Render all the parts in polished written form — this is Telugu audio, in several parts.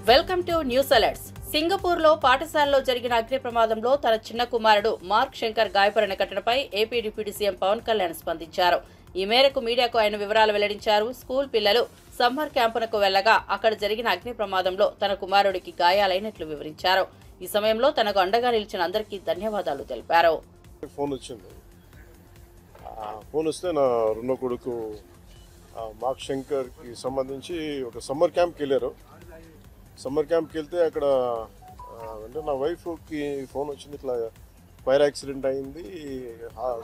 Welcome to news alerts. సింగపూర్లో పాఠశాలలో జరిగిన అగ్ని ప్రమాదంలో తన చిన్న కుమారుడు మార్క్ శంకర్ గాయపడిన ఘటనపై AP deputy CM Pawan Kalyan స్పందించారు. ఈ మేరకు మీడియాకు ఆయన వివరాలు వెల్లడించారు. స్కూల్ పిల్లలు సమ్మర్ క్యాంపునకు వెళ్లగా అక్కడ జరిగిన అగ్ని ప్రమాదంలో తన కుమారుడికి గాయాలైనట్లు వివరించారు. ఈ సమయంలో తనకు అండగా నిలిచిన అందరికీ ధన్యవాదాలు తెలిపారు. ఫోన్ వస్తే నా రెండో కొడుకు మార్క్ శంకర్కి సంబంధించి ఒక సమ్మర్ క్యాంప్కి వెళ్ళారు. సమ్మర్ క్యాంప్కి వెళ్తే అక్కడ అంటే నా వైఫ్కి ఫోన్ వచ్చింది, ఇట్లా ఫైర్ యాక్సిడెంట్ అయింది,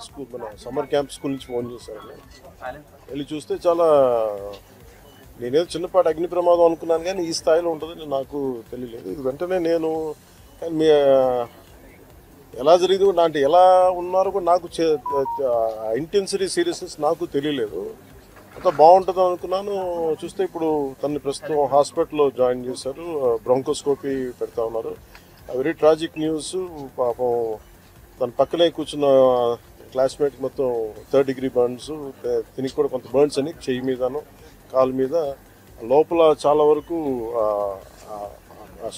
స్కూల్ మన సమ్మర్ క్యాంప్ స్కూల్ నుంచి ఫోన్ చేశారు. వెళ్ళి చూస్తే చాలా నేనేదో చిన్నపాటి అగ్ని ప్రమాదం అనుకున్నాను, కానీ ఈ స్థాయిలో ఉంటుందని నాకు తెలియలేదు. ఇది వెంటనే నేను ఎలా జరిగింది అంటే ఎలా ఉన్నారో కూడా నాకు ఇంటెన్సిటీ సీరియస్నెస్ నాకు తెలియలేదు. అంతా బాగుంటుంది అనుకున్నాను. చూస్తే ఇప్పుడు తనని ప్రస్తుతం హాస్పిటల్లో జాయిన్ చేశారు, బ్రాంకోస్కోపీ పెడతా ఉన్నారు. Very tragic news. పాపం తన పక్కనే కూర్చున్న క్లాస్మేట్ మొత్తం 3rd degree బర్న్స్, తినికి కూడా కొంత బర్న్స్ అని చెయ్యి మీదను కాలు మీద, లోపల చాలా వరకు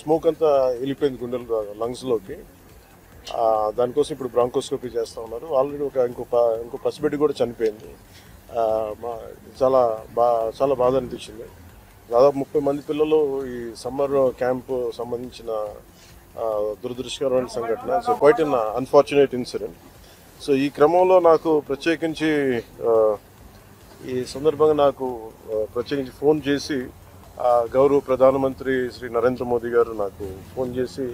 స్మోక్ అంతా వెళ్ళిపోయింది గుండెలు లంగ్స్లోకి. దానికోసం ఇప్పుడు బ్రాంకోస్కోపీ చేస్తూ ఉన్నారు. ఆల్రెడీ ఇంకో పసిబిడ్డ కూడా చనిపోయింది. చాలా బాధ అనిపించింది. దాదాపు 30 మంది పిల్లలు ఈ సమ్మర్ క్యాంపు సంబంధించిన దురదృష్టకరమైన సంఘటన. So quiet an unfortunate incident. So ఈ క్రమంలో నాకు ప్రత్యేకించి ఈ సందర్భంగా నాకు ప్రత్యేకించి ఫోన్ చేసి గౌరవ ప్రధానమంత్రి శ్రీ నరేంద్ర మోదీ గారు నాకు ఫోన్ చేసి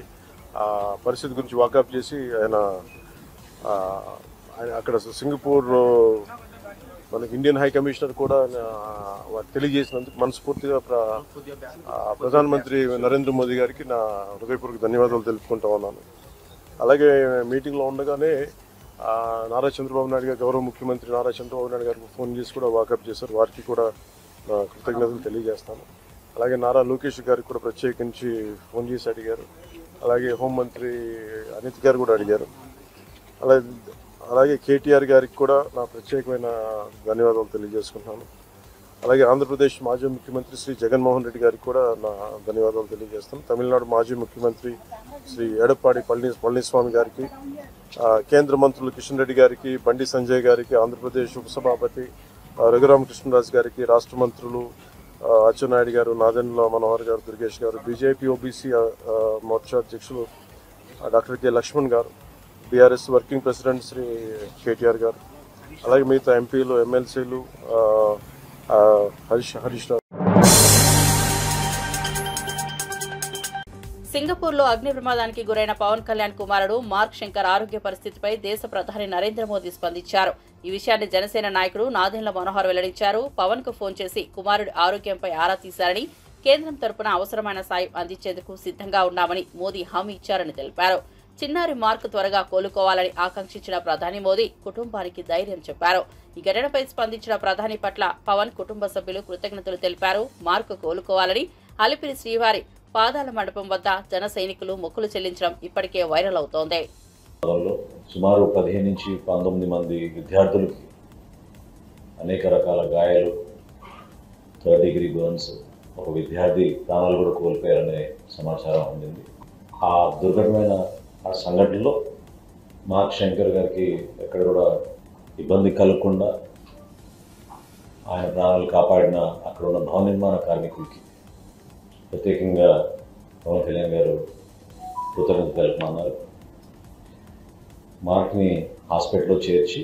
పరిస్థితి గురించి వాకప్ చేసి ఆయన అక్కడ సింగపూర్ మనకి ఇండియన్ హై కమిషనర్ కూడా తెలియజేసినందుకు మనస్ఫూర్తిగా ప్రధానమంత్రి నరేంద్ర మోదీ గారికి నా హృదయపూర్వక ధన్యవాదాలు తెలుపుకుంటా ఉన్నాను. అలాగే మీటింగ్లో ఉండగానే నారా చంద్రబాబు నాయుడు గారు, గౌరవ ముఖ్యమంత్రి నారా చంద్రబాబు నాయుడు గారికి ఫోన్ చేసి కూడా వాకప్ చేశారు. వారికి కూడా కృతజ్ఞతలు తెలియజేస్తాను. అలాగే నారా లోకేష్ గారికి కూడా ప్రత్యేకించి ఫోన్ చేసి అడిగారు. అలాగే హోంమంత్రి అనిత్ గారు కూడా అడిగారు. అలాగే కేటీఆర్ గారికి కూడా నా ప్రత్యేకమైన ధన్యవాదాలు తెలియజేసుకుంటున్నాను. అలాగే ఆంధ్రప్రదేశ్ మాజీ ముఖ్యమంత్రి శ్రీ జగన్మోహన్ రెడ్డి గారికి కూడా నా ధన్యవాదాలు తెలియజేస్తాను. తమిళనాడు మాజీ ముఖ్యమంత్రి శ్రీ ఎడప్పాడి పళనిస్వామి గారికి, కేంద్ర మంత్రులు కిషన్ రెడ్డి గారికి, బండి సంజయ్ గారికి, ఆంధ్రప్రదేశ్ ఉపసభాపతి రఘురామకృష్ణరాజు గారికి, రాష్ట్ర మంత్రులు అచ్చెన్నాయుడు గారు, నాదెండ్ల మనోహర్ గారు, దుర్గేష్ గారు, బీజేపీ ఓబీసీ మోర్చా అధ్యక్షులు డాక్టర్ కె లక్ష్మణ్ గారు, BRS working president Shri KTR గారు, అలాగే మిగతా ఎంపీలు, ఎమ్మెల్సీలు, హరీష్ రావు. సింగపూర్లో అగ్ని ప్రమాదానికి గురైన పవన్ కళ్యాణ్ కుమారుడు మార్క్ శంకర్ ఆరోగ్య పరిస్థితిపై దేశ ప్రధాని నరేంద్ర మోదీ స్పందించారు. ఈ విషయాన్ని జనసేన నాయకుడు నాదెండ్ల మనోహర్ వెల్లడించారు. పవన్ కు ఫోన్ చేసి కుమారుడి ఆరోగ్యంపై ఆరా తీశారని, కేంద్రం తరపున అవసరమైన సాయం అందించేందుకు సిద్ధంగా ఉన్నామని మోదీ హామీ ఇచ్చారని తెలిపారు. చిన్నారి మార్క్ త్వరగా కోలుకోవాలని ఆకాంక్షించిన ప్రధాని మోదీ కుటుంబానికి ధైర్యం చెప్పారు. ఈ ఘటనపై స్పందించిన ప్రధాని పట్ల పవన్ కుటుంబ సభ్యులు కృతజ్ఞతలు తెలిపారు. మార్క్ కోలుకోవాలని అలిపిరి శ్రీవారి పాదాల మండపం వద్ద జన సైనికులు మొక్కులు చెల్లించడం ఇప్పటికే వైరల్ అవుతోంది. సుమారు 15 నుంచి 19 మంది విద్యార్థులకి అనేక రకాల గాయాలు, 3rd degree బర్న్స్, ఒక విద్యార్థి ప్రాణాలు కూడా కోల్పోయారనే సమాచారం అందింది. ఆ దుర్ఘటమైన ఆ సంఘటనలో మార్క్ శంకర్ గారికి ఎక్కడ కూడా ఇబ్బంది కలగకుండా ఆయన ప్రాణాలు కాపాడిన అక్కడ ఉన్న భవన నిర్మాణ కార్మికులకి ప్రత్యేకంగా పవన్ కళ్యాణ్ గారు కృతజ్ఞత తెలుపమన్నారు. మార్క్ని హాస్పిటల్లో చేర్చి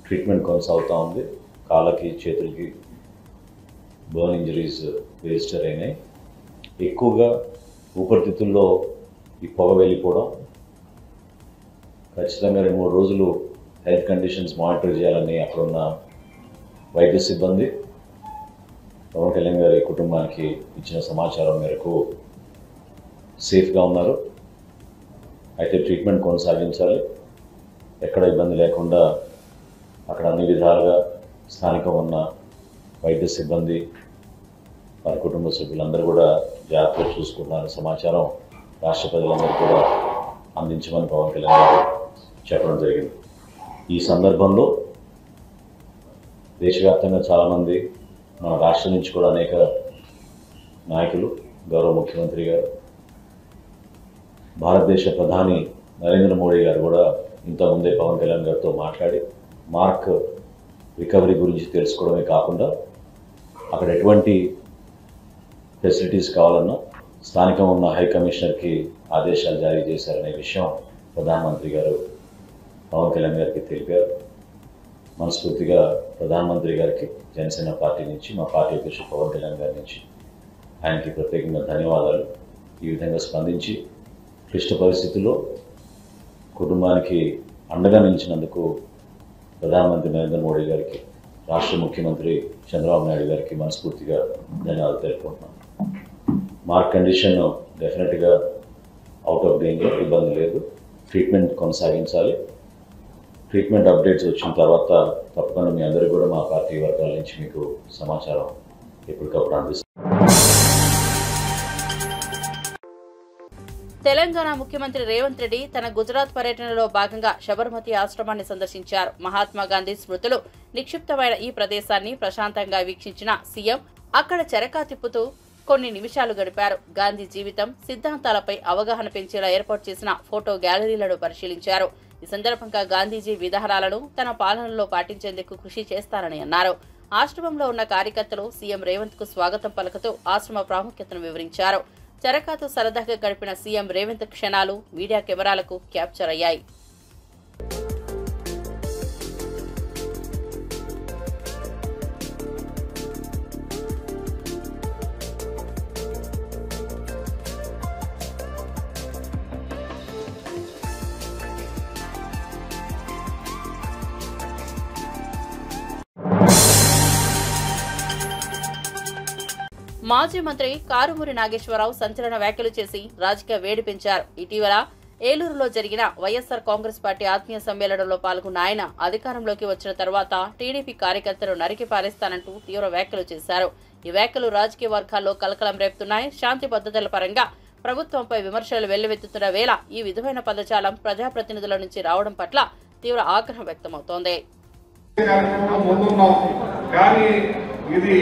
ట్రీట్మెంట్ కొనసాగుతూ ఉంది. కాళ్ళకి, చేతులకి బర్న్ ఇంజరీస్ రిజిస్టర్ అయినాయి. ఎక్కువగా ఊపిరితిత్తుల్లో ఈ పొగ వెళ్ళిపోవడం, ఖచ్చితంగా 2-3 రోజులు హెల్త్ కండిషన్స్ మానిటర్ చేయాలని అక్కడున్న వైద్య సిబ్బంది పవన్ కళ్యాణ్ గారి కుటుంబానికి ఇచ్చిన సమాచారం మేరకు సేఫ్గా ఉన్నారు. అయితే ట్రీట్మెంట్ కొనసాగించాలి. ఎక్కడ ఇబ్బంది లేకుండా అక్కడ అన్ని విధాలుగా స్థానికంగా ఉన్న వైద్య సిబ్బంది, వారి కుటుంబ సభ్యులందరూ కూడా జాగ్రత్తగా చూసుకుంటున్నారని సమాచారం రాష్ట్ర ప్రజలందరూ కూడా అందించమని పవన్ కళ్యాణ్ గారు చెప్పడం జరిగింది. ఈ సందర్భంలో దేశవ్యాప్తంగా చాలామంది మన రాష్ట్రం నుంచి కూడా అనేక నాయకులు గౌరవ ముఖ్యమంత్రి గారు, భారతదేశ ప్రధాని నరేంద్ర మోడీ గారు కూడా ఇంతకుముందే పవన్ కళ్యాణ్ గారితో మాట్లాడి మార్క్ రికవరీ గురించి తెలుసుకోవడమే కాకుండా అక్కడ ఎటువంటి ఫెసిలిటీస్ కావాలన్నా స్థానికంగా ఉన్న హై కమిషనర్కి ఆదేశాలు జారీ చేశారనే విషయం ప్రధానమంత్రి గారు పవన్ కళ్యాణ్ గారికి తెలిపారు. మనస్ఫూర్తిగా ప్రధానమంత్రి గారికి జనసేన పార్టీ నుంచి, మా పార్టీ అధ్యక్షుడు పవన్ కళ్యాణ్ గారి నుంచి ఆయనకి ప్రత్యేకంగా ధన్యవాదాలు. ఈ విధంగా స్పందించి క్లిష్ట పరిస్థితుల్లో కుటుంబానికి అండగా నిలిచినందుకు ప్రధానమంత్రి నరేంద్ర మోడీ గారికి, రాష్ట్ర ముఖ్యమంత్రి చంద్రబాబు నాయుడు గారికి మనస్ఫూర్తిగా ధన్యవాదాలు తెలుపుకుంటున్నాను. మార్క్ కండిషన్ డెఫినెట్గా అవుట్ ఆఫ్ డేంజర్, ఇబ్బంది లేదు. ట్రీట్మెంట్ కొనసాగించాలి. ట్రీట్మెంట్ అప్డేట్స్ వచ్చిన తర్వాత తప్పకుండా మీ అందరూ కూడా మా పార్టీ వర్గాల నుంచి మీకు సమాచారం ఎప్పటికప్పుడు అందిస్తాం. తెలంగాణ ముఖ్యమంత్రి రేవంత్ రెడ్డి తన గుజరాత్ పర్యటనలో భాగంగా శబర్మతి ఆశ్రమాన్ని సందర్శించారు. మహాత్మా గాంధీ స్మృతులు నిక్షిప్తమైన ఈ ప్రదేశాన్ని ప్రశాంతంగా వీక్షించిన సీఎం అక్కడ చెరకా తిప్పుతూ కొన్ని నిమిషాలు గడిపారు. గాంధీ జీవితం, సిద్ధాంతాలపై అవగాహన పెంచేలా ఏర్పాటు చేసిన ఫోటో గ్యాలరీలను పరిశీలించారు. ఈ సందర్భంగా గాంధీజీ విధానాలను తన పాలనలో పాటించేందుకు కృషి చేస్తారని అన్నారు. ఆశ్రమంలో ఉన్న కార్యకర్తలు సీఎం రేవంత్ కు స్వాగతం పలుకుతూ ఆశ్రమ ప్రాముఖ్యతను వివరించారు. చరకాతో సరదాగా గడిపిన సీఎం రేవంత్ క్షణాలు మీడియా కెమెరాలకు క్యాప్చర్ అయ్యాయి. మాజీ మంత్రి కారుమూరి నాగేశ్వరరావు సంచలన వ్యాఖ్యలు చేసి రాజకీయ వేడి పెంచారు. ఇటీవల ఏలూరులో జరిగిన వైఎస్సార్ కాంగ్రెస్ పార్టీ ఆత్మీయ సమ్మేళనంలో పాల్గొన్న ఆయన అధికారంలోకి వచ్చిన తర్వాత టీడీపీ కార్యకర్తలు నరికి పారేస్తానంటూ తీవ్ర వ్యాఖ్యలు చేశారు. ఈ వ్యాఖ్యలు రాజకీయ వర్గాల్లో కలకలం రేపుతున్నాయి. శాంతి భద్రతల పరంగా ప్రభుత్వంపై విమర్శలు వెల్లువెత్తుతున్న వేళ ఈ విధమైన పదజాలం ప్రజాప్రతినిధుల నుంచి రావడం పట్ల తీవ్ర ఆగ్రహం వ్యక్తమవుతోంది. ఇది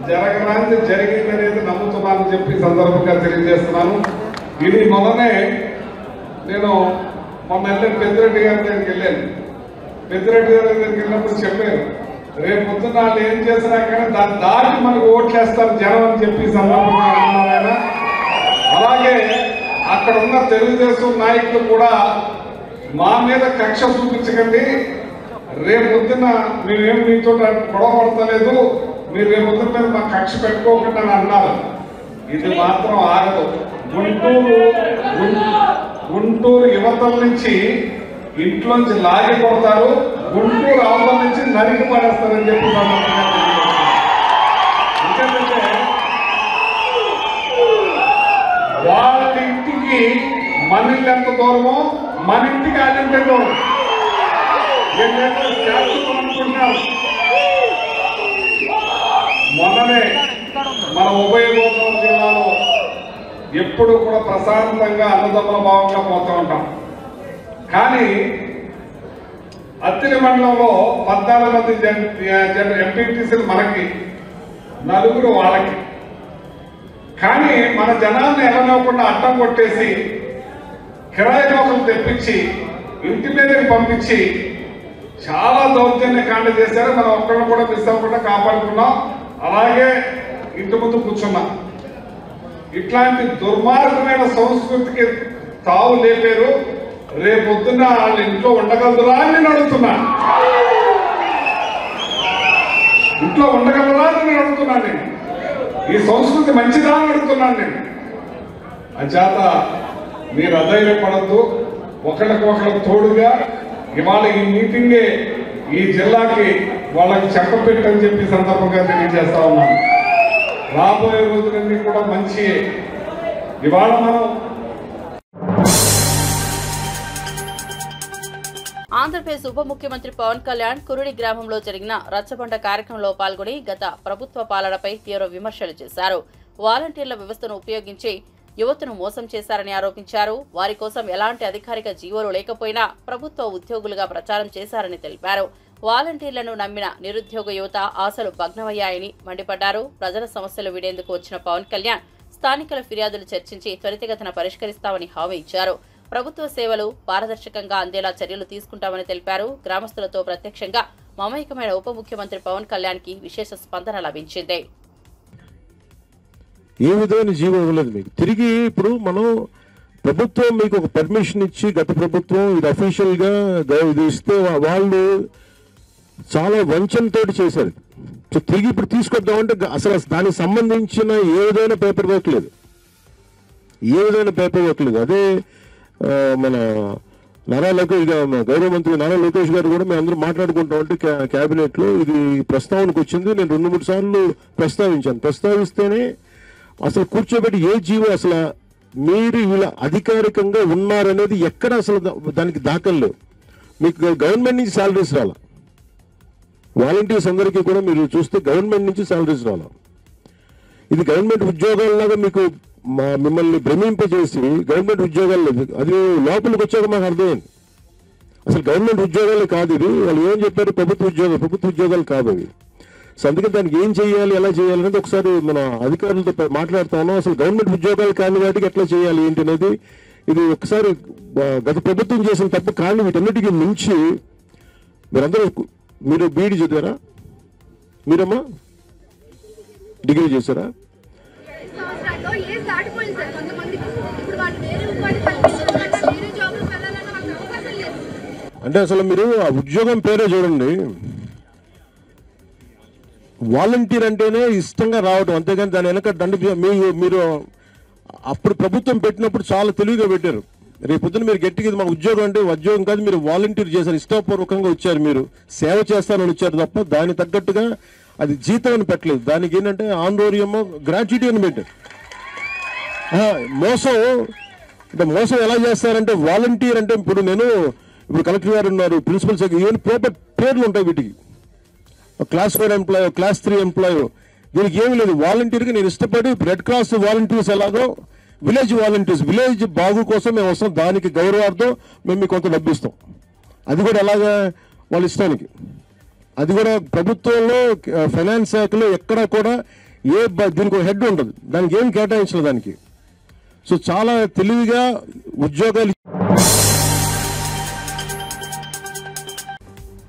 జరగడానికి జరిగిందనేది నమ్ముతున్నానని చెప్పి సందర్భంగా తెలియజేస్తున్నాను. ఇది మొదనే నేను మొన్న పెద్దిరెడ్డి గారి దగ్గరికి వెళ్ళాను. పెద్దిరెడ్డి గారి దగ్గరికి వెళ్ళినప్పుడు చెప్పారు, రేపు పొద్దున్న వాళ్ళు ఏం చేసినా కానీ దాన్ని దాటి మనకు ఓట్లేస్తారు జనం అని చెప్పి సందర్భంగా అంటున్నారు ఆయన. అలాగే అక్కడ ఉన్న తెలుగుదేశం నాయకులు కూడా మా మీద కక్ష చూపించకండి, రేపు పొద్దున్న మేమేం మీతో గొడవ పడతలేదు, మీరు రేపు పొద్దున్న మీద మా కక్ష పెట్టుకోకుండా అని అన్నారు. ఇది మాత్రం ఆగదు. గుంటూరు యువతల నుంచి ఇంట్లోంచి లాగి కొడతారు, గుంటూరు అవతల నుంచి నరికి పడేస్తారని చెప్పి ఎందుకంటే వాళ్ళ ఇంటికి మన ఇల్లు ఎంత దూరమో మన ఇంటికి ఆడింటే దూరం అనుకుంటున్నారు. మొన్ననే మన ఉభయ గోదావరి జిల్లాలో ఎప్పుడు కూడా ప్రశాంతంగా అన్నదమ్ముల భావంగా పోతూ ఉంటాం. కానీ అత్తిలి మండలంలో 14 మంది ఎంపీటీసీలు మనకి, 4 వాళ్ళకి. కానీ మన జనాన్ని ఎలానోకుండా అడ్డం కొట్టేసి కిరాయి నౌకలు తెప్పించి ఇంటి మీదకి పంపించి చాలా దౌర్జన్యకాండ చేశారు. మనం ఒక్కళ్ళు కూడా మిస్ అవ్వకుండా కాపాడుకున్నాం. అలాగే ఇంటి ముందు కూర్చున్నాం. ఇట్లాంటి దుర్మార్గమైన సంస్కృతికి తావు లేపారు. రేపొద్దున వాళ్ళ ఇంట్లో ఉండగలరా అని నేను అడుగుతున్నాను. ఇంట్లో ఉండగలరా అని నేను అడుగుతున్నాను. నేను ఈ సంస్కృతి మంచిదా అని అడుగుతున్నాను. నేను అంచేత మీరు అధైర్యపడద్దు. ఒకళ్ళకి తోడుగా ఇవాళ ఈ మీటింగే ఈ జిల్లాకి వాళ్ళకి చెప్పపెట్టని చెప్పి సందర్భంగా తెలియజేస్తా ఉన్నాను. రాబోయే రోజులన్నీ కూడా మంచి. ఇవాళ మనం ఆంధ్రప్రదేశ్ ఉప ముఖ్యమంత్రి పవన్ కళ్యాణ్ కురుడి గ్రామంలో జరిగిన రచ్చబండ కార్యక్రమంలో పాల్గొని గత ప్రభుత్వ పాలనపై తీవ్ర విమర్శలు చేశారు. వాలంటీర్ల వ్యవస్థను ఉపయోగించి యువతను మోసం చేశారని ఆరోపించారు. వారి కోసం ఎలాంటి అధికారిక జీవోలు లేకపోయినా ప్రభుత్వ ఉద్యోగులుగా ప్రచారం చేశారని తెలిపారు. వాలంటీర్లను నమ్మిన నిరుద్యోగ యువత ఆశలు భగ్నమయ్యాయని మండిపడ్డారు. ప్రజల సమస్యలు విడేందుకు వచ్చిన పవన్ కళ్యాణ్ స్థానికుల ఫిర్యాదులు చర్చించి త్వరితగతిన పరిష్కరిస్తామని హామీ ఇచ్చారు. ప్రభుత్వ సేవలు పారదర్శకంగా అందేలా చర్యలు తీసుకుంటామని తెలిపారు. గ్రామస్తులతో ప్రత్యక్షంగా మమేకమైన ఉప ముఖ్యమంత్రి పవన్ కళ్యాణ్ కి విశేష స్పందన లభించింది. ఏ విధమైన జీవో ఇవ్వలేదు మీకు. తిరిగి ఇప్పుడు మనం ప్రభుత్వం మీకు ఒక పర్మిషన్ ఇచ్చి, గత ప్రభుత్వం ఇది అఫీషియల్ గా ఇది ఇస్తే వాళ్ళు చాలా వంచనతో చేశారు. సో తిరిగి ఇప్పుడు తీసుకొద్దామంటే అసలు దానికి సంబంధించిన ఏ విధమైన పేపర్ వర్క్ లేదు, అదే మన నారా లోకేష్ గౌరవ మంత్రి నారా లోకేష్ గారు కూడా మేము అందరూ మాట్లాడుకుంటాం అంటే క్యాబినెట్ లో ఇది ప్రస్తావనకు వచ్చింది. నేను 2-3 సార్లు ప్రస్తావిస్తేనే అసలు కూర్చోబెట్టి ఏ జీవో అసలు మీరు ఇలా అధికారికంగా ఉన్నారనేది ఎక్కడ అసలు దానికి దాఖలు లేవు. మీకు గవర్నమెంట్ నుంచి శాలరీస్ రాలా, వాలంటీర్స్ అందరికీ కూడా మీరు చూస్తే గవర్నమెంట్ నుంచి శాలరీస్ రాలా. ఇది గవర్నమెంట్ ఉద్యోగాలలాగా మీకు మిమ్మల్ని భ్రమింపజేసి గవర్నమెంట్ ఉద్యోగాలు లేదు. అది లోపలికి వచ్చాక మాకు అర్థమైంది అసలు గవర్నమెంట్ ఉద్యోగాలు కాదు ఇది. వాళ్ళు ఏం చెప్పారు, ప్రభుత్వ ఉద్యోగాలు కాదు అవి. సో అందుకే దానికి ఏం చేయాలి, ఎలా చేయాలి అనేది ఒకసారి మన అధికారులతో మాట్లాడుతా ఉన్నాం. అసలు గవర్నమెంట్ ఉద్యోగాలు కాని వాటికి ఎట్లా చేయాలి ఏంటి అనేది ఇది ఒకసారి గత ప్రభుత్వం చేసిన తప్పు. కానీ వీటన్నిటికీ మించి మీరు బీఈడీ చదివారా, మీరమ్మా డిగ్రీ చేశారా? అంటే అసలు మీరు ఆ ఉద్యోగం పేరే చూడండి, వాలంటీర్ అంటేనే ఇష్టంగా రావడం, అంతేగాని దాని వెనక మీరు అప్పుడు ప్రభుత్వం పెట్టినప్పుడు చాలా తెలివిగా పెట్టారు. రేపొద్దున మీరు గట్టిగా మా ఉద్యోగం అంటే ఉద్యోగం కాదు, మీరు వాలంటీర్ చేశారు, ఇష్టపూర్వకంగా వచ్చారు, మీరు సేవ చేస్తానని వచ్చారు తప్ప దాని తగ్గట్టుగా అది జీతం అని పెట్టలేదు. దానికి ఏంటంటే ఆందోళనమో గ్రాట్యుటీ అని పెట్టారు. మోసం ఎలా చేస్తారంటే వాలంటీర్ అంటే ఇప్పుడు కలెక్టర్ గారు ఉన్నారు, ప్రిన్సిపల్ సెక్రటరీ, ఈవెన్ పేర్లు ఉంటాయి వీటికి. క్లాస్ 4 ఎంప్లాయ్, క్లాస్ 3 ఎంప్లాయ్, దీనికి ఏమీ లేదు. వాలంటీర్కి నేను ఇష్టపడి రెడ్ క్రాస్ వాలంటీర్స్ ఎలాగో విలేజ్ వాలంటీర్స్, విలేజ్ బాగు కోసం మేము వస్తాం, దానికి గౌరవార్థం మేము మీకు కొంత డబ్బిస్తాం. అది కూడా ఎలాగా వాళ్ళ ఇష్టానికి. అది కూడా ప్రభుత్వంలో ఫైనాన్స్ శాఖలో ఎక్కడ కూడా దీనికి హెడ్ ఉంటుంది, దానికి ఏం కేటాయించలేదు దానికి. సో చాలా తెలివిగా ఉద్యోగాలు.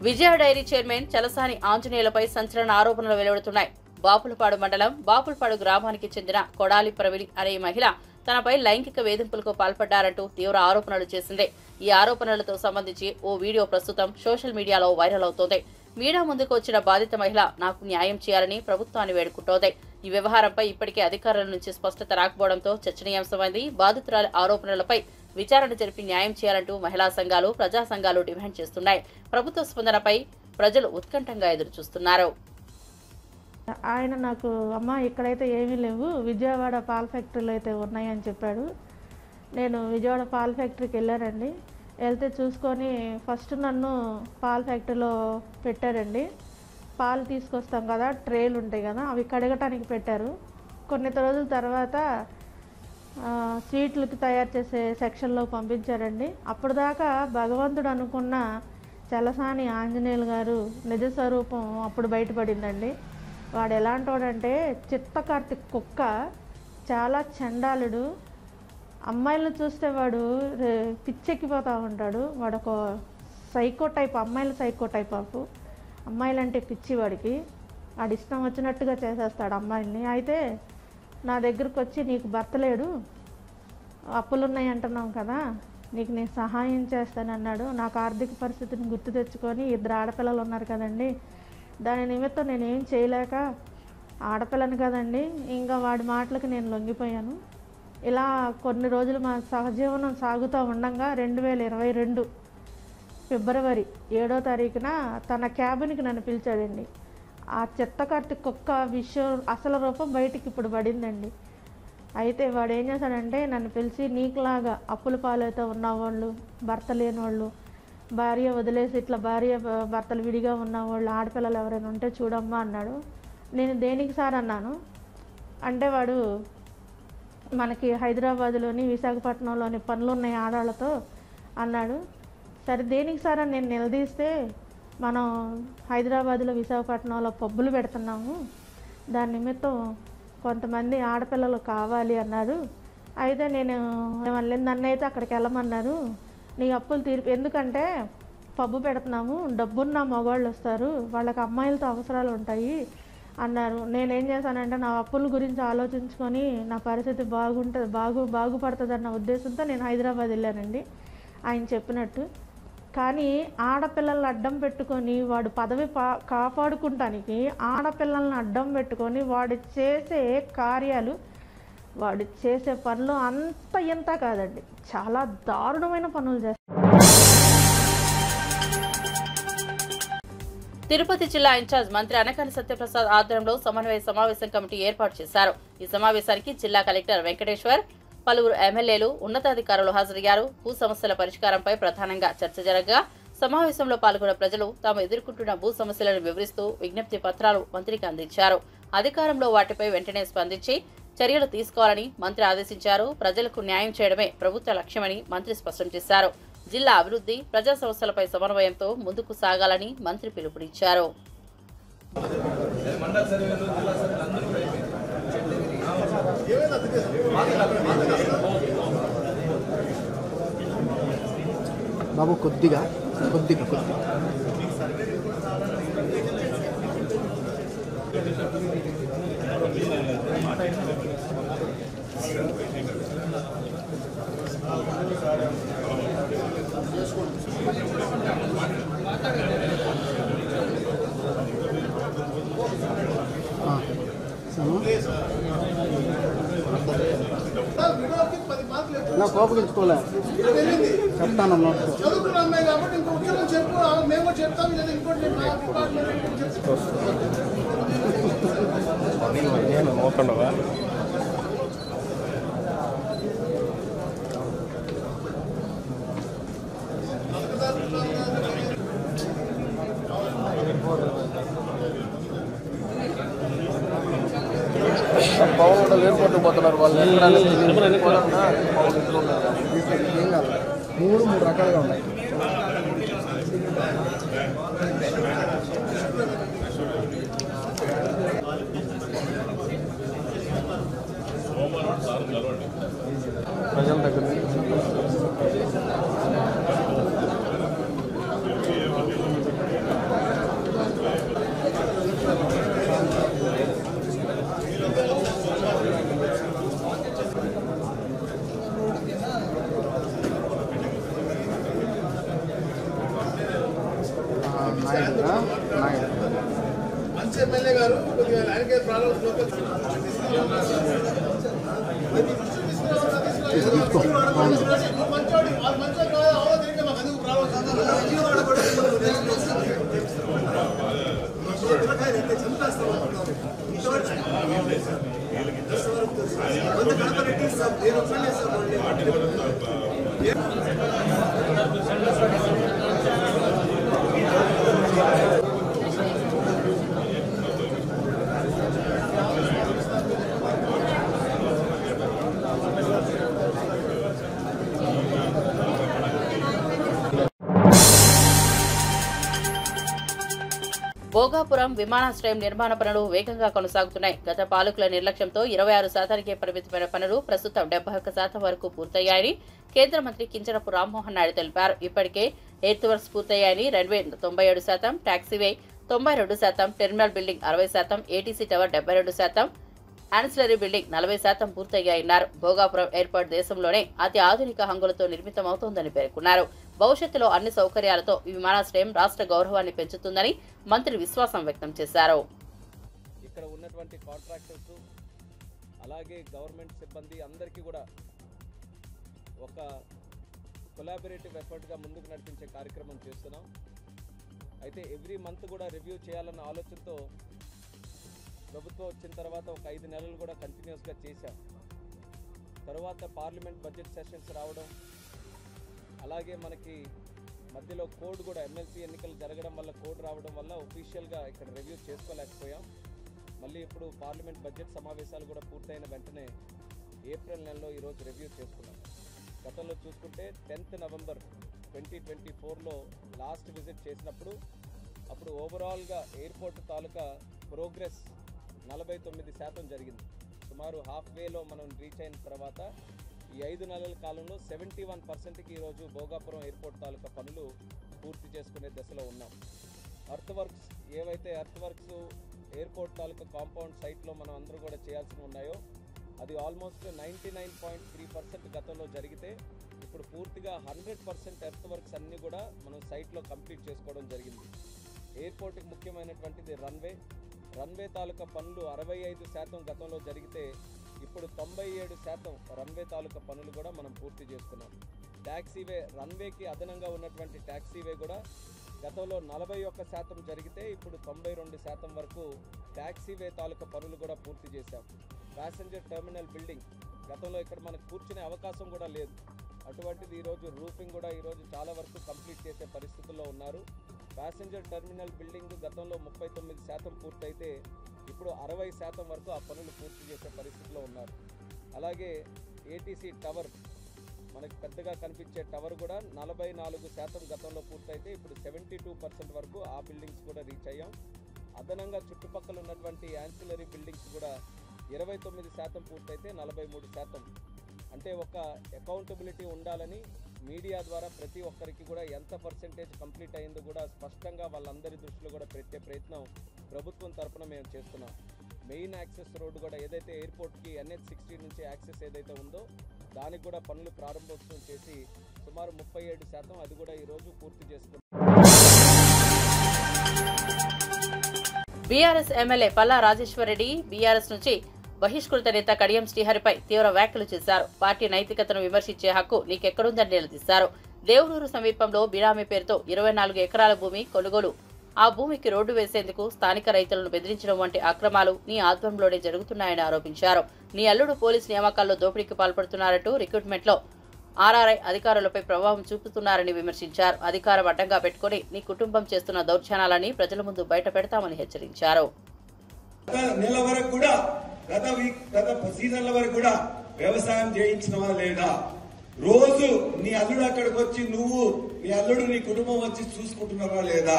విజయ డైరీ చైర్మన్ చలసాని ఆంజనేయులపై సంచలన ఆరోపణలు వెలువడుతున్నాయి. బాపులపాడు మండలం బాపులపాడు గ్రామానికి చెందిన కొడాలి ప్రవీణ్ అనే మహిళ తనపై లైంగిక వేధింపులకు పాల్పడ్డారంటూ తీవ్ర ఆరోపణలు చేసింది. ఈ ఆరోపణలతో సంబంధించి ఓ వీడియో ప్రస్తుతం సోషల్ మీడియాలో వైరల్ అవుతోంది. మీడియా ముందుకు వచ్చిన బాధిత మహిళ నాకు న్యాయం చేయాలని ప్రభుత్వాన్ని వేడుకుంటోంది. ఈ వ్యవహారంపై ఇప్పటికే అధికారుల నుంచి స్పష్టత రాకపోవడంతో చర్చనీయాంశమైంది. బాధితురాలి ఆరోపణలపై విచారణ జరిపి న్యాయం చేయాలంటూ మహిళా సంఘాలు, ప్రజా సంఘాలు డిమాండ్ చేస్తున్నాయి. ప్రభుత్వ స్పందనపై ప్రజలు ఉత్కంఠంగా ఎదురుచూస్తున్నారు. ఆయన నాకు అమ్మ ఇక్కడైతే ఏమీ లేవు, విజయవాడ పాల ఫ్యాక్టరీలో అయితే ఉన్నాయని చెప్పాడు. నేను విజయవాడ పాల ఫ్యాక్టరీకి వెళ్ళానండి. వెళ్తే చూసుకొని ఫస్ట్ నన్ను పాల ఫ్యాక్టరీలో పెట్టారండి. పాలు తీసుకొస్తాం కదా, ట్రేలు ఉంటాయి కదా, అవి కడగటానికి పెట్టారు. కొన్ని రోజుల తర్వాత స్వీట్లకి తయారు చేసే సెక్షన్లో పంపించారండి. అప్పటిదాకా భగవంతుడు అనుకున్న చలసాని ఆంజనేయులు గారు నిజ స్వరూపం అప్పుడు బయటపడిందండి. వాడు ఎలాంటి వాడంటే చిత్తకార్తిక్ కుక్క, చాలా చండాలుడు. అమ్మాయిలను చూస్తే వాడు పిచ్చెక్కిపోతూ ఉంటాడు. వాడు ఒక psycho type, psycho type of. అమ్మాయిలంటే పిచ్చి వాడికి. వాడు ఇష్టం వచ్చినట్టుగా చేసేస్తాడు అమ్మాయిల్ని. అయితే నా దగ్గరకు వచ్చి నీకు భర్త లేడు, అప్పులున్నాయి అంటున్నాం కదా, నీకు నేను సహాయం చేస్తానన్నాడు. నాకు ఆర్థిక పరిస్థితిని గుర్తు తెచ్చుకొని 2 ఆడపిల్లలు ఉన్నారు కదండి, దాని నిమిత్తం నేనేం చేయలేక ఆడపిల్లని కదండి, ఇంకా వాడి మాటలకు నేను లొంగిపోయాను. ఇలా కొన్ని రోజులు మా సహజీవనం సాగుతూ ఉండగా 2022 ఫిబ్రవరి 7వ తారీఖున తన క్యాబిన్కి నన్ను పిలిచాడండి. ఆ చిత్తకార్తిక్ కుక్క విషయం అసలు రూపం బయటికి ఇప్పుడు పడిందండి. అయితే వాడు ఏం చేశాడంటే నన్ను పిలిచి నీకులాగా అప్పుల పాలైతే ఉన్నవాళ్ళు, భర్త లేని వాళ్ళు, భార్య వదిలేసి ఇట్లా భార్య భర్తలు విడిగా ఉన్నవాళ్ళు, ఆడపిల్లలు ఎవరైనా ఉంటే చూడమ్మా అన్నాడు. నేను దేనికి సార్ అన్నాను. అంటే వాడు మనకి హైదరాబాద్లోని విశాఖపట్నంలోని పనులు ఉన్నాయి ఆడవాళ్ళతో అన్నాడు. సరే దేనికి సార్ అని నేను నిలదీస్తే మనం హైదరాబాద్లో విశాఖపట్నంలో పబ్బులు పెడుతున్నాము, దాని నిమిత్తం కొంతమంది ఆడపిల్లలు కావాలి అన్నారు. అయితే నేను నన్ను అయితే అక్కడికి వెళ్ళమన్నారు. నీ అప్పులు తీర్పు, ఎందుకంటే పబ్బు పెడుతున్నాము, డబ్బున్న మగవాళ్ళు వస్తారు, వాళ్ళకి అమ్మాయిలతో అవసరాలు ఉంటాయి అన్నారు. నేనేం చేశానంటే నా అప్పుల గురించి ఆలోచించుకొని నా పరిస్థితి బాగుపడుతుందన్న ఉద్దేశంతో నేను హైదరాబాద్ వెళ్ళానండి ఆయన చెప్పినట్టు. కానీ ఆడపిల్లల్ని అడ్డం పెట్టుకొని వాడు పదవి కాపాడుకుంటానికి ఆడపిల్లల్ని అడ్డం పెట్టుకొని వాడు చేసే కార్యాలు, వాడు చేసే పనులు అంత ఇంత కాదండి, చాలా దారుణమైన పనులు చేస్తారు. తిరుపతి జిల్లా ఇన్ఛార్జ్ మంత్రి అనకాని సత్యప్రసాద్ ఆధ్వర్యంలో సమన్వయ సమావేశం కమిటీ ఏర్పాటు చేశారు. ఈ సమావేశానికి జిల్లా కలెక్టర్ వెంకటేశ్వర్, పలువురు ఎమ్మెల్యేలు, ఉన్నతాధికారులు హాజరయ్యారు. భూ సమస్యల పరిష్కారంపై ప్రధానంగా చర్చ జరగగా సమావేశంలో పాల్గొన్న ప్రజలు తాము ఎదుర్కొంటున్న భూ సమస్యలను వివరిస్తూ విజ్ఞప్తి పత్రాలు మంత్రికి అందించారు. అధికారంలో వాటిపై వెంటనే స్పందించి చర్యలు తీసుకోవాలని మంత్రి ఆదేశించారు. ప్రజలకు న్యాయం చేయడమే ప్రభుత్వ లక్ష్యమని మంత్రి స్పష్టం చేశారు. జిల్లా అభివృద్ధి, ప్రజా సమస్యలపై సమన్వయంతో ముందుకు సాగాలని మంత్రి పిలుపునిచ్చారు. బాబు కొద్దిగా నా కోపగించుకోలే చెప్తాను చదువుకున్నాయి కాబట్టి ఇంకో ఉద్యోగం చెప్పు, మేము చెప్తాం. ఇంకోటి పవన్ కూడా ఎయిర్పోర్ట్కి పోతున్నారు వాళ్ళు. ఏం కాదు, మూడు రకాలుగా ఉన్నాయి. ప్రజల దగ్గర మంచి ఎమ్మెల్యే గారు కొద్దిగా ఆయనకే ప్రాబ్లమ్స్ భోగాపురం విమానాశ్రయం నిర్మాణ పనులు వేగంగా కొనసాగుతున్నాయి. గత పాలకుల నిర్లక్ష్యంతో 26% పరిమితమైన పనులు ప్రస్తుతం 71% వరకు పూర్తయ్యాయని కేంద్ర మంత్రి కింజరపు రామ్మోహన్ నాయుడు తెలిపారు. ఇప్పటికే ఎయిత్ వర్క్స్ పూర్తయ్యాయని, runway 97%, taxiway 92%, terminal building 60%, ATC tower 72%, ancillary building 40% పూర్తయ్యాయన్నారు. భోగాపురం ఎయిర్పోర్ట్ దేశంలోనే అతి ఆధునిక హంగులతో నిర్మితమవుతోందని పేర్కొన్నారు. భవిష్యత్తులో అన్ని సౌకర్యాలతో ఈ విమానాశ్రయం రాష్ట్ర గౌరవాన్ని పెంచుతుందని మంత్రి విశ్వాసం వ్యక్తం చేశారు. ఇక్కడ ఉన్నటువంటి కాంట్రాక్టర్స్ అలాగే గవర్నమెంట్ సిబ్బంది అందరికీ కూడా ఒక కొలాబరేటివ్ ఎఫర్ట్గా ముందుకు నడిపించే కార్యక్రమం చేస్తున్నాం. అయితే ఎవ్రీ మంత్ కూడా రివ్యూ చేయాలన్న ఆలోచనతో ప్రభుత్వం వచ్చిన తర్వాత ఒక 5 నెలలు కూడా కంటిన్యూస్గా చేశాం. తర్వాత పార్లమెంట్ బడ్జెట్ సెషన్స్ రావడం, అలాగే మనకి మధ్యలో కోడ్ కూడా ఎమ్మెల్సీ ఎన్నికలు జరగడం వల్ల కోడ్ రావడం వల్ల ఒఫీషియల్గా ఇక్కడ రివ్యూ చేసుకోలేకపోయాం. మళ్ళీ ఇప్పుడు పార్లమెంట్ బడ్జెట్ సమావేశాలు కూడా పూర్తయిన వెంటనే ఏప్రిల్ నెలలో ఈరోజు రివ్యూ చేసుకున్నాం. గతంలో చూసుకుంటే 10th November 2024లో లాస్ట్ విజిట్ చేసినప్పుడు అప్పుడు ఓవరాల్గా ఎయిర్పోర్ట్ తాలూకా ప్రోగ్రెస్ 49% జరిగింది. సుమారు హాఫ్ వేలో మనం రీచ్ అయిన తర్వాత ఈ 5 నెలల కాలంలో 71%కి ఈరోజు భోగాపురం ఎయిర్పోర్ట్ తాలూకా పనులు పూర్తి చేసుకునే దశలో ఉన్నాం. ఎర్త్ వర్క్స్ ఏవైతే ఎయిర్పోర్ట్ తాలూకా కాంపౌండ్ సైట్లో మనం అందరూ కూడా చేయాల్సి ఉన్నాయో అది ఆల్మోస్ట్ 99.3% గతంలో జరిగితే ఇప్పుడు పూర్తిగా 100% ఎర్త్ వర్క్స్ అన్నీ కూడా మనం సైట్లో కంప్లీట్ చేసుకోవడం జరిగింది. ఎయిర్పోర్ట్కి ముఖ్యమైనటువంటిది రన్వే తాలూకా పనులు 65% గతంలో జరిగితే ఇప్పుడు 97% రన్వే తాలూకా పనులు కూడా మనం పూర్తి చేసుకున్నాం. ట్యాక్సీవే రన్వేకి అదనంగా ఉన్నటువంటి ట్యాక్సీవే కూడా గతంలో 41% జరిగితే ఇప్పుడు 92% వరకు ట్యాక్సీవే తాలూకా పనులు కూడా పూర్తి చేశాం. ప్యాసింజర్ టెర్మినల్ బిల్డింగ్ గతంలో ఇక్కడ మనకు కూర్చునే అవకాశం కూడా లేదు, అటువంటిది ఈరోజు రూఫింగ్ కూడా ఈరోజు చాలా వరకు కంప్లీట్ చేసే పరిస్థితుల్లో ఉన్నారు. ప్యాసింజర్ టెర్మినల్ బిల్డింగ్ గతంలో 39% పూర్తయితే ఇప్పుడు 60% వరకు ఆ పనులు పూర్తి చేసే పరిస్థితిలో ఉన్నారు. అలాగే ఏటీసీ టవర్ మనకి పెద్దగా కనిపించే టవర్ కూడా 44% గతంలో పూర్తయితే ఇప్పుడు 72% వరకు ఆ బిల్డింగ్స్ కూడా రీచ్ అయ్యాం. అదనంగా చుట్టుపక్కల ఉన్నటువంటి యాన్సిలరీ బిల్డింగ్స్ కూడా 29% పూర్తయితే 43%. అంటే ఒక అకౌంటబిలిటీ ఉండాలని మీడియా ద్వారా ప్రతి ఒక్కరికి కూడా ఎంత పర్సెంటేజ్ కంప్లీట్ అయిందో కూడా స్పష్టంగా వాళ్ళందరి దృష్టిలో కూడా పెట్టే ప్రయత్నం ప్రభుత్వం తరఫున మేము చేస్తున్నాం. మెయిన్ యాక్సెస్ రోడ్డు కూడా ఏదైతే ఎయిర్పోర్ట్కి NH-60 నుంచి యాక్సెస్ ఏదైతే ఉందో దానికి కూడా పనులు ప్రారంభోత్సవం చేసి సుమారు 37% అది కూడా ఈరోజు పూర్తి చేసుకున్నాం. BRS MLA Palla Rajeshwar Reddy BRS నుంచి బహిష్కృత నేత కడియం శ్రీహరిపై తీవ్ర వ్యాఖ్యలు చేశారు. పార్టీ నైతికతను విమర్శించే హక్కు నీకెక్కడుందని నిలదీశారు. దేవనూరు సమీపంలో బినామీ పేరుతో 24 ఎకరాల భూమి కొనుగోలు, ఆ భూమికి రోడ్డు వేసేందుకు స్థానిక రైతులను బెదిరించడం వంటి అక్రమాలు నీ ఆధ్వర్యంలోనే జరుగుతున్నాయని ఆరోపించారు. నీ అల్లుడు పోలీసు నియామకాల్లో దోపిడీకి పాల్పడుతున్నారంటూ రిక్రూట్మెంట్లో ఆర్ఆర్ఐ అధికారులపై ప్రభావం చూపుతున్నారని విమర్శించారు. అధికారం అడ్డంగా పెట్టుకుని నీ కుటుంబం చేస్తున్న దౌర్జన్యాలని ప్రజల ముందు బయట పెడతామని హెచ్చరించారు. నెల వరకు కూడా గత సీజన్ల వరకు కూడా వ్యవసాయం చేయించినవా లేదా? రోజు నీ అల్లుడు అక్కడికి వచ్చి నువ్వు నీ అల్లుడు నీ కుటుంబం వచ్చి చూసుకుంటున్నావా లేదా?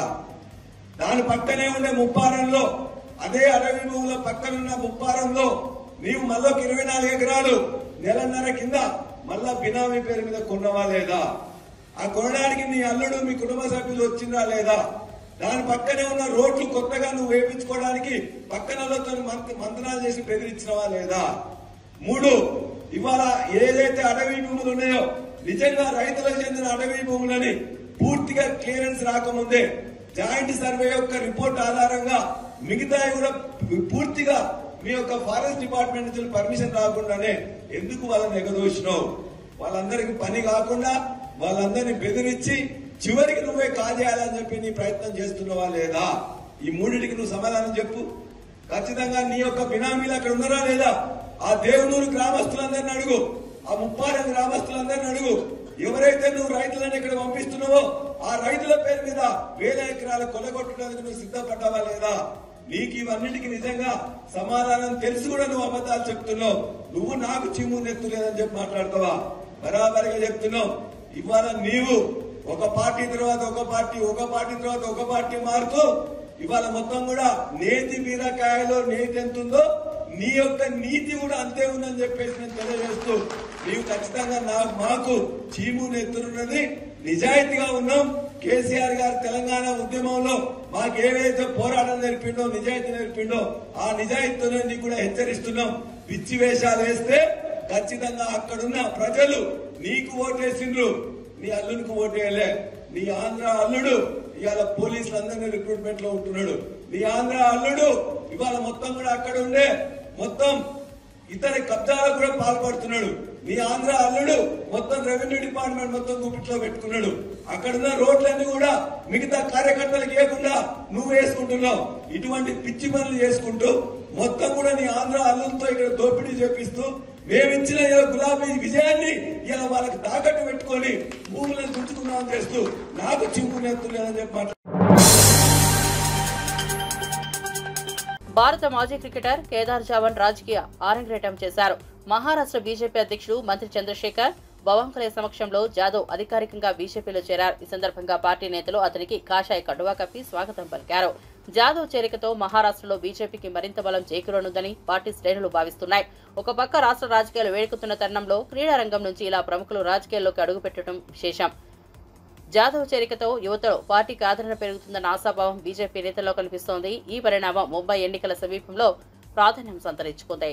దాని పక్కనే ఉండే ముప్పారంలో, అదే అడవి భూముల పక్కనున్న ముప్పారంలో నీవు మళ్ళొక 24 ఎకరాలు నెలన్నర కింద మళ్ళా బినామీ పేరు మీద కొన్నవా లేదా? ఆ కొనడానికి నీ అల్లుడు మీ కుటుంబ సభ్యులు వచ్చిందా లేదా? దాని పక్కనే ఉన్న రోడ్లు కొత్తగా నువ్వు వేయించుకోవడానికి పక్కనలతో మంతనాలు చేసి బెదిరించినవా లేదా? 3, ఇవాళ ఏదైతే అడవి భూములు ఉన్నాయో నిజంగా రైతులకు చెందిన అడవి భూములని పూర్తిగా క్లియరెన్స్ రాకముందే జాయింట్ సర్వే యొక్క రిపోర్ట్ ఆధారంగా మిగతా కూడా పూర్తిగా మీ యొక్క ఫారెస్ట్ డిపార్ట్మెంట్ నుంచి పర్మిషన్ రాకుండానే ఎందుకు వాళ్ళని ఎగదోసినావు? వాళ్ళందరికి పని కాకుండా వాళ్ళందరినీ బెదిరించి చివరికి నువ్వే కాజేయాలని చెప్పి నీ ప్రయత్నం చేస్తున్నావా లేదా? ఈ 3టికి నువ్వు సమాధానం చెప్పు. ఖచ్చితంగా నీ యొక్క బినామీలు అక్కడ ఉన్నారా లేదా? ఆ దేవనూరు గ్రామస్తులందరినీ అడుగు, ఆ ముప్పారం గ్రామస్తులందరినీ అడుగు. ఎవరైతే నువ్వు రైతులను ఇక్కడ పంపిస్తున్నావో ఆ రైతుల పేరు మీద 1000 ఎకరాలు కొలగొట్టడానికి నువ్వు సిద్ధపడ్డావా లేదా? నీకు ఇవన్నిటికీ నిజంగా సమాధానం తెలిసి కూడా నువ్వు అబద్ధాలు చెప్తున్నావు. నువ్వు నాకు చిమ్ము నెత్తు లేదని చెప్పి మాట్లాడతావా? బరాబరిగా చెప్తున్నావు. ఇవాళ నీవు ఒక పార్టీ తర్వాత ఒక పార్టీ, ఒక పార్టీ తర్వాత ఒక పార్టీ మారుతూ ఇవాళ మొత్తం కూడా నేతి బీరకాయలో నేతి ఎంత ఉందో నీ యొక్క నీతి కూడా అంతే ఉందని చెప్పేసి నేను తెలియజేస్తూ, నీవు ఖచ్చితంగా మాకు చీము నెత్తున్నది, నిజాయితీగా ఉన్నాం. కేసీఆర్ గారు తెలంగాణ ఉద్యమంలో మాకు ఏవైతే పోరాటం నేర్పిండో, నిజాయితీ నేర్పిండో ఆ నిజాయితీతోనే నీకు కూడా హెచ్చరిస్తున్నాం. పిచ్చి వేషాలు వేస్తే ఖచ్చితంగా అక్కడున్న ప్రజలు నీకు ఓటేసిండ్రు, నీ అల్లుడికి ఓటేయలే. నీ ఆంధ్ర అల్లుడు ఇవాళ పోలీసులందరినీ రిక్రూట్మెంట్ లో ఉంటున్నాడు. నీ ఆంధ్ర అల్లుడు ఇవాళ మొత్తం కూడా అక్కడ ఉండే మొత్తం ఇతర కబ్జాలకు కూడా పాల్పడుతున్నాడు. నీ ఆంధ్ర అల్లుడు మొత్తం రెవెన్యూ డిపార్ట్మెంట్ మొత్తం గుప్పిట్లో పెట్టుకున్నాడు. అక్కడున్న రోడ్లన్నీ కూడా మిగతా కార్యకర్తలకు ఇవ్వకుండా నువ్వు వేసుకుంటున్నావు. ఇటువంటి పిచ్చి పనులు చేసుకుంటూ మొత్తం కూడా నీ ఆంధ్ర అల్లులతో ఇక్కడ దోపిడీ చేపిస్తూ మేమిచ్చిన గులాబీ విజయాన్ని ఇలా వాళ్ళకి తాకట్టు పెట్టుకొని భూములను తుంచుకున్నామని చేస్తూ నాకు చింపునేస్తులేదని చెప్పి భారత మాజీ క్రికెటర్ కేదార్ జావన్ రాజకీయ ఆరంగేటం చేశారు. మహారాష్ట్ర బీజేపీ అధ్యక్షుడు మంత్రి చంద్రశేఖర్ భవంకలే సమక్షంలో జాదవ్ అధికారికంగా బీజేపీలో చేరారు. ఈ సందర్భంగా పార్టీ నేతలు అతనికి కాషాయ కండువా కప్పి స్వాగతం పలికారు. జాదవ్ చేరికతో మహారాష్ట్రలో బీజేపీకి మరింత బలం చేకూరనుందని పార్టీ శ్రేణులు భావిస్తున్నాయి. ఒక పక్క రాష్ట్ర రాజకీయాలు వేడుకుతున్న తరుణంలో క్రీడారంగం నుంచి ఇలా ప్రముఖులు రాజకీయాల్లోకి అడుగుపెట్టడం విశేషం. జాదవ్ చేరికతో యువతలో పార్టీకి ఆదరణ పెరుగుతుందన్న ఆశాభావం బీజేపీ నేతల్లో కనిపిస్తోంది. ఈ పరిణామం ముంబై ఎన్నికల సమీపంలో ప్రాధాన్యం సంతరించుకుంది.